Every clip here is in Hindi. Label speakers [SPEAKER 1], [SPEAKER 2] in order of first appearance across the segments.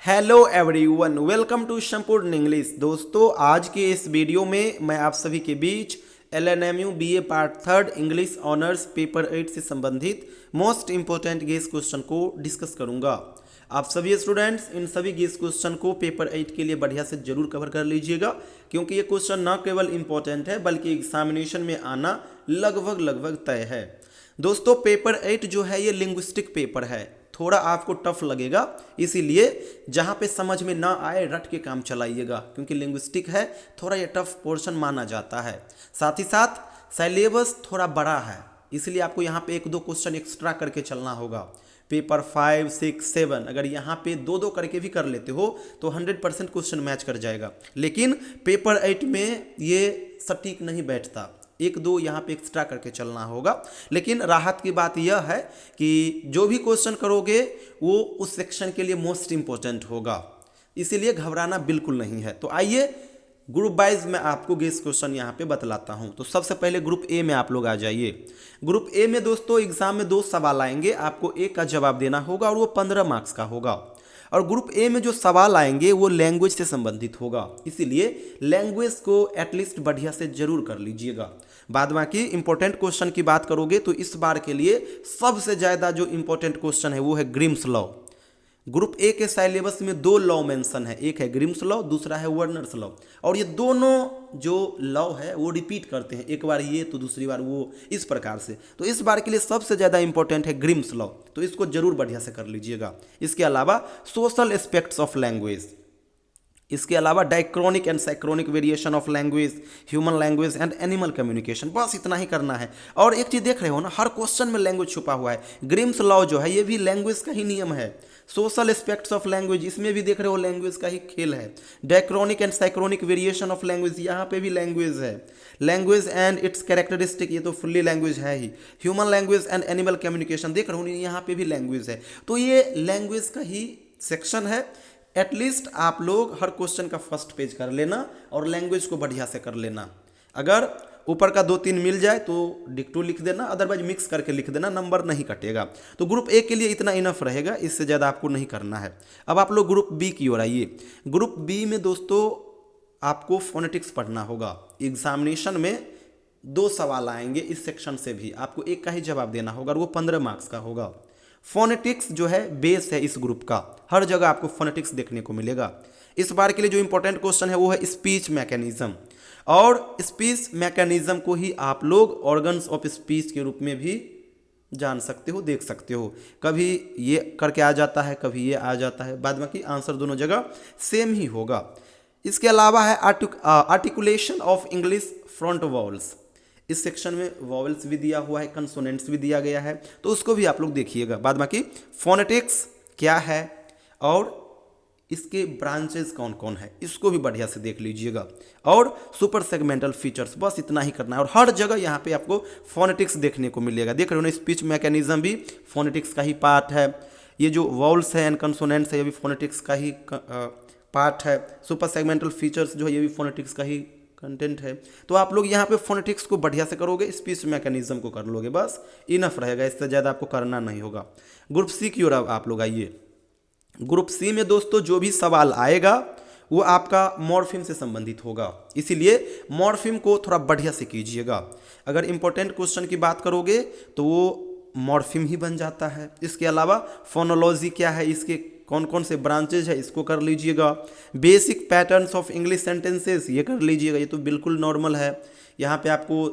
[SPEAKER 1] हेलो एवरीवन, वेलकम टू संपूर्ण इंग्लिश। दोस्तों, आज के इस वीडियो में मैं आप सभी के बीच LNMU BA part third English honours paper 8 से संबंधित मोस्ट इंपॉर्टेंट गेस क्वेश्चन को डिस्कस करूंगा। आप सभी स्टूडेंट्स इन सभी गेस क्वेश्चन को पेपर 8 के लिए बढ़िया से जरूर कवर कर लीजिएगा, क्योंकि ये क्वेश्चन न केवल इंपॉर्टेंट है बल्कि एग्जामिनेशन में आना लगभग तय है। दोस्तों, पेपर 8 जो है ये लिंग्विस्टिक पेपर है, थोड़ा आपको टफ लगेगा, इसीलिए जहाँ पे समझ में ना आए रट के काम चलाइएगा, क्योंकि लिंग्विस्टिक है, थोड़ा ये टफ पोर्शन माना जाता है। साथ ही साथ सिलेबस थोड़ा बड़ा है, इसलिए आपको यहाँ पे एक दो क्वेश्चन एक्स्ट्रा करके चलना होगा। पेपर 5, 6, 7 अगर यहाँ पे दो दो करके भी कर लेते हो तो 100% क्वेश्चन मैच कर जाएगा, लेकिन पेपर 8 में ये सटीक नहीं बैठता, एक दो यहाँ पे एक्स्ट्रा करके चलना होगा। लेकिन राहत की बात यह है कि जो भी क्वेश्चन करोगे वो उस सेक्शन के लिए मोस्ट इंपॉर्टेंट होगा, इसीलिए घबराना बिल्कुल नहीं है। तो आइए ग्रुप वाइज मैं आपको गेस क्वेश्चन यहाँ पे बतलाता हूँ। तो सबसे पहले ग्रुप ए में आप लोग आ जाइए। ग्रुप ए में दोस्तों एग्जाम में दो सवाल आएंगे, आपको एक का जवाब देना होगा और वो 15 मार्क्स का होगा। और ग्रुप ए में जो सवाल आएंगे वो लैंग्वेज से संबंधित होगा, इसीलिए लैंग्वेज को एटलीस्ट बढ़िया से जरूर कर लीजिएगा। बाद बाकी इंपॉर्टेंट क्वेश्चन की बात करोगे तो इस बार के लिए सबसे ज़्यादा जो इंपॉर्टेंट क्वेश्चन है वो है ग्रिम्स लॉ। ग्रुप ए के सिलेबस में दो लॉ मेंशन है, एक है ग्रिम्स लॉ, दूसरा है वर्नर्स लॉ, और ये दोनों जो लॉ है वो रिपीट करते हैं, एक बार ये तो दूसरी बार वो, इस प्रकार से। तो इस बार के लिए सबसे ज़्यादा इंपॉर्टेंट है ग्रिम्स लॉ, तो इसको जरूर बढ़िया से कर लीजिएगा। इसके अलावा सोशल एस्पेक्ट्स ऑफ लैंग्वेज, इसके अलावा diachronic and synchronic variation of language, human language and animal communication, बस इतना ही करना है। और एक चीज़ देख रहे हो ना, हर क्वेश्चन में लैंग्वेज छुपा हुआ है। ग्रिम्स लॉ जो है ये भी लैंग्वेज का ही नियम है। सोशल एस्पेक्ट्स ऑफ लैंग्वेज, इसमें भी देख रहे हो लैंग्वेज का ही खेल है। Diachronic and synchronic variation of language, यहाँ पे भी लैंग्वेज है। लैंग्वेज एंड इट्स कैरेक्टरिस्टिक, ये तो फुल्ली लैंग्वेज है ही। Human language and animal communication देख रहे हो, यहाँ पे भी लैंग्वेज है। तो ये लैंग्वेज का ही सेक्शन है। एटलीस्ट आप लोग हर क्वेश्चन का फर्स्ट पेज कर लेना और लैंग्वेज को बढ़िया से कर लेना। अगर ऊपर का 2-3 मिल जाए तो डिक्टो लिख देना, अदरवाइज मिक्स करके लिख देना, नंबर नहीं कटेगा। तो ग्रुप ए के लिए इतना इनफ रहेगा, इससे ज़्यादा आपको नहीं करना है। अब आप लोग ग्रुप बी की ओर आइए। ग्रुप बी में दोस्तों आपको फोनेटिक्स पढ़ना होगा। एग्जामिनेशन में दो सवाल आएंगे इस सेक्शन से भी, आपको एक का ही जवाब देना होगा और वो 15 मार्क्स का होगा। फोनेटिक्स जो है बेस है इस ग्रुप का, हर जगह आपको फोनेटिक्स देखने को मिलेगा। इस बार के लिए जो इंपॉर्टेंट क्वेश्चन है वो है स्पीच मैकेनिज्म, और स्पीच मैकेनिज्म को ही आप लोग ऑर्गन्स ऑफ स्पीच के रूप में भी जान सकते हो, देख सकते हो। कभी ये करके आ जाता है, कभी ये आ जाता है, बाद बाकी आंसर दोनों जगह सेम ही होगा। इसके अलावा है articulation of English front vowels, इस सेक्शन में वॉवल्स भी दिया हुआ है, कंसोनेंट्स भी दिया गया है, तो उसको भी आप लोग देखिएगा। बाद बाकी फोनेटिक्स क्या है और इसके ब्रांचेस कौन कौन है, इसको भी बढ़िया से देख लीजिएगा। और सुपर सेगमेंटल फीचर्स, बस इतना ही करना है। और हर जगह यहाँ पे आपको फोनेटिक्स देखने को मिलेगा। देख रहे हो ना, स्पीच मैकेनिज्म भी फोनेटिक्स का ही पार्ट है। ये जो वॉवल्स है एंड कंसोनेंट्स है ये भी फोनेटिक्स का ही पार्ट है। सुपर सेगमेंटल फीचर्स जो है ये भी फोनेटिक्स का ही कंटेंट है। तो आप लोग यहाँ पे फोनेटिक्स को बढ़िया से करोगे, स्पीच मैकेनिज्म को कर लोगे, बस इनफ रहेगा, इससे ज़्यादा आपको करना नहीं होगा। ग्रुप सी की ओर आप लोग आइए। ग्रुप सी में दोस्तों जो भी सवाल आएगा वो आपका मॉर्फिम से संबंधित होगा, इसीलिए मॉर्फिम को थोड़ा बढ़िया से कीजिएगा। अगर इंपॉर्टेंट क्वेश्चन की बात करोगे तो वो मॉर्फिम ही बन जाता है। इसके अलावा फोनोलॉजी क्या है, इसके कौन कौन से ब्रांचेज है, इसको कर लीजिएगा। Basic patterns of English sentences, ये कर लीजिएगा, ये तो बिल्कुल नॉर्मल है। यहाँ पे आपको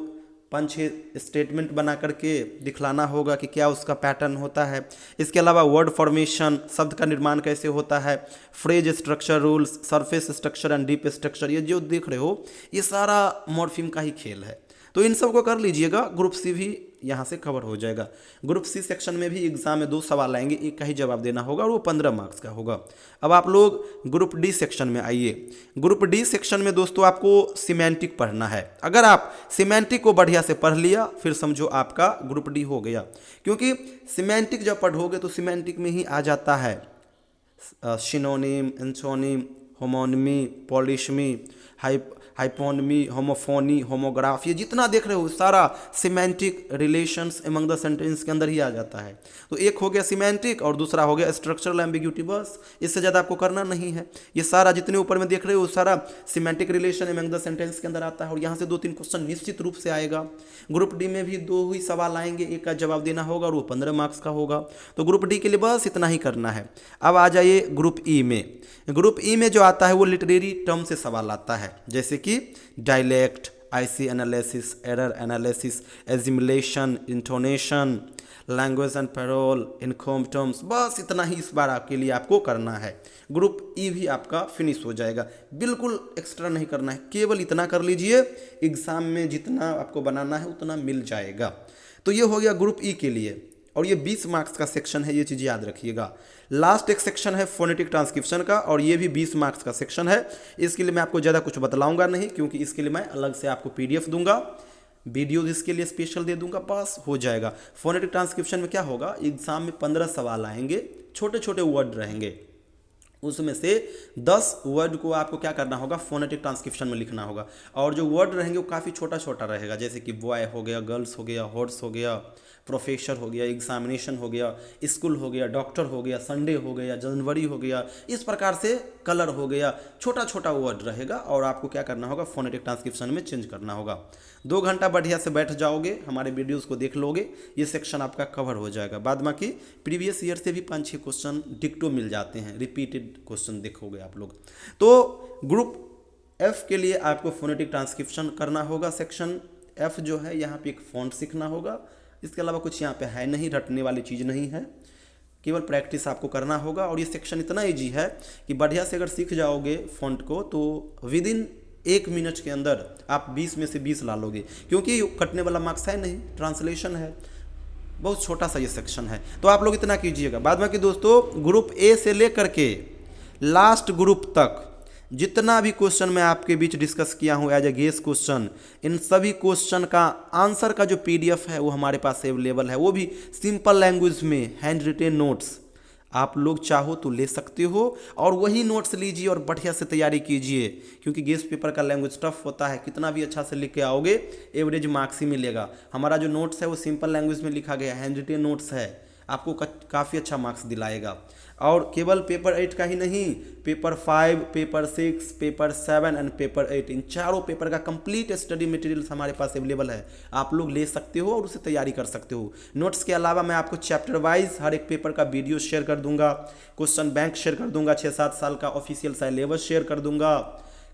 [SPEAKER 1] 5-6 स्टेटमेंट बना करके दिखलाना होगा कि क्या उसका पैटर्न होता है। इसके अलावा वर्ड फॉर्मेशन, शब्द का निर्माण कैसे होता है, phrase structure rules, surface structure and deep structure, ये जो देख रहे हो ये सारा मॉर्फिम का ही खेल है। तो इन सब को कर लीजिएगा, ग्रुप सी भी यहाँ से कवर हो जाएगा। ग्रुप सी सेक्शन में भी एग्जाम में 2 सवाल आएंगे, एक का ही जवाब देना होगा और वो 15 मार्क्स का होगा। अब आप लोग ग्रुप डी सेक्शन में आइए। ग्रुप डी सेक्शन में दोस्तों आपको सिमेंटिक पढ़ना है। अगर आप सिमेंटिक को बढ़िया से पढ़ लिया फिर समझो आपका ग्रुप डी हो गया, क्योंकि सिमेंटिक जब पढ़ोगे तो सिमेंटिक में ही आ जाता है सिनोनिम, एंटोनिम, होमोनिमी, पॉलिशमी, हाइपोनमी, होमोफोनी, होमोग्राफ, ये जितना देख रहे हो सारा semantic relations among the sentence के अंदर ही आ जाता है। तो एक हो गया सिमेंटिक और दूसरा हो गया स्ट्रक्चरल एम्बिग्यूटी, बस इससे ज़्यादा आपको करना नहीं है। ये सारा जितने ऊपर में देख रहे हो सारा semantic relation among the sentence के अंदर आता है और यहाँ से 2-3 क्वेश्चन निश्चित रूप से आएगा। ग्रुप डी में भी 2 ही सवाल आएंगे, एक का जवाब देना होगा और वो 15 मार्क्स का होगा। तो ग्रुप डी के लिए बस इतना ही करना है। अब आ जाइए ग्रुप ई में। ग्रुप ई में जो आता है वो लिटरेरी टर्म से सवाल आता है, जैसे कि dialect, IC analysis, error analysis, assimilation, intonation, language and parole, income terms, बस इतना ही इस बार आपके लिए आपको करना है। ग्रुप ई भी आपका फिनिश हो जाएगा, बिल्कुल एक्स्ट्रा नहीं करना है, केवल इतना कर लीजिए, एग्जाम में जितना आपको बनाना है उतना मिल जाएगा। तो ये हो गया ग्रुप ई के लिए और ये 20 मार्क्स का सेक्शन है, ये चीज़ याद रखिएगा। लास्ट एक सेक्शन है फोनेटिक ट्रांसक्रिप्शन का और ये भी 20 मार्क्स का सेक्शन है। इसके लिए मैं आपको ज़्यादा कुछ बतलाऊंगा नहीं, क्योंकि इसके लिए मैं अलग से आपको PDF दूंगा, वीडियोज इसके लिए स्पेशल दे दूंगा, बस हो जाएगा। फोनेटिक ट्रांसक्रिप्शन में क्या होगा, एग्जाम में 15 सवाल आएंगे, छोटे छोटे वर्ड रहेंगे, उसमें से 10 वर्ड को आपको क्या करना होगा, फोनेटिक ट्रांसक्रिप्शन में लिखना होगा। और जो वर्ड रहेंगे वो काफ़ी छोटा छोटा रहेगा, जैसे कि बॉय हो गया, गर्ल्स हो गया, हॉर्स हो गया, प्रोफेसर हो गया, एग्जामिनेशन हो गया, स्कूल हो गया, डॉक्टर हो गया, संडे हो गया, जनवरी हो गया, इस प्रकार से कलर हो गया, छोटा छोटा वर्ड रहेगा और आपको क्या करना होगा, फोनेटिक ट्रांसक्रिप्शन में चेंज करना होगा। 2 घंटा बढ़िया से बैठ जाओगे, हमारे वीडियोस को देख लोगे, ये सेक्शन आपका कवर हो जाएगा। बाद बाकी प्रीवियस ईयर से भी 5-6 क्वेश्चन डिक्टो मिल जाते हैं, रिपीटेड क्वेश्चन देखोगे आप लोग। तो ग्रुप एफ के लिए आपको फोनेटिक ट्रांसक्रिप्शन करना होगा। सेक्शन एफ जो है यहाँ पे एक फॉन्ट सीखना होगा, इसके अलावा कुछ यहाँ पे है नहीं, रटने वाली चीज़ नहीं है, केवल प्रैक्टिस आपको करना होगा। और ये सेक्शन इतना ईजी है कि बढ़िया से अगर सीख जाओगे फॉन्ट को तो विद इन 1 मिनट के अंदर आप 20 में से 20 ला लोगे, क्योंकि कटने वाला मार्क्स है नहीं, ट्रांसलेशन है, बहुत छोटा सा ये सेक्शन है। तो आप लोग इतना कीजिएगा। बाद में कि दोस्तों ग्रुप ए से लेकर के लास्ट ग्रुप तक जितना भी क्वेश्चन मैं आपके बीच डिस्कस किया हूँ एज ए गेस्ट क्वेश्चन, इन सभी क्वेश्चन का आंसर का जो PDF है वो हमारे पास अवेलेबल है, वो भी सिंपल लैंग्वेज में, हैंड रिटेन नोट्स। आप लोग चाहो तो ले सकते हो और वही नोट्स लीजिए और बढ़िया से तैयारी कीजिए, क्योंकि गेस्ट पेपर का लैंग्वेज टफ होता है, कितना भी अच्छा से लिख के आओगे एवरेज मार्क्स ही मिलेगा। हमारा जो नोट्स है वो सिंपल लैंग्वेज में लिखा गया, हैंड रिटेन नोट्स है, आपको काफ़ी अच्छा मार्क्स दिलाएगा। और केवल पेपर 8 का ही नहीं, paper 5, paper 6, paper 7 and paper 8, इन चारों पेपर का कंप्लीट स्टडी मटेरियल्स हमारे पास अवेलेबल है, आप लोग ले सकते हो और उसे तैयारी कर सकते हो। नोट्स के अलावा मैं आपको चैप्टर वाइज हर एक पेपर का वीडियो शेयर कर दूंगा, क्वेश्चन बैंक शेयर कर दूंगा, 6-7 साल का ऑफिशियल सिलेबस शेयर कर दूंगा।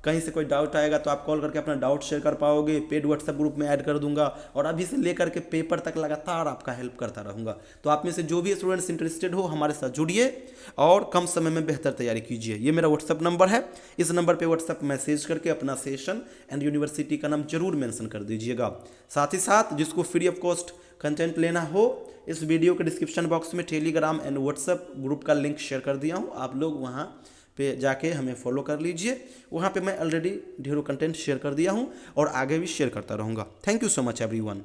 [SPEAKER 1] कहीं से कोई डाउट आएगा तो आप कॉल करके अपना डाउट शेयर कर पाओगे, पेड व्हाट्सएप ग्रुप में ऐड कर दूंगा और अभी से लेकर के पेपर तक लगातार आपका हेल्प करता रहूँगा। तो आप में से जो भी स्टूडेंट्स इंटरेस्टेड हो हमारे साथ जुड़िए और कम समय में बेहतर तैयारी कीजिए। ये मेरा व्हाट्सएप नंबर है, इस नंबर पर व्हाट्सएप मैसेज करके अपना सेशन एंड यूनिवर्सिटी का नाम जरूर मेंशन कर दीजिएगा। साथ ही साथ जिसको फ्री ऑफ कॉस्ट कंटेंट लेना हो, इस वीडियो के डिस्क्रिप्शन बॉक्स में टेलीग्राम एंड व्हाट्सएप ग्रुप का लिंक शेयर कर दिया हूँ, आप लोग वहाँ पे जाके हमें फॉलो कर लीजिए। वहाँ पे मैं ऑलरेडी ढेरों कंटेंट शेयर कर दिया हूँ और आगे भी शेयर करता रहूँगा। Thank you so much everyone.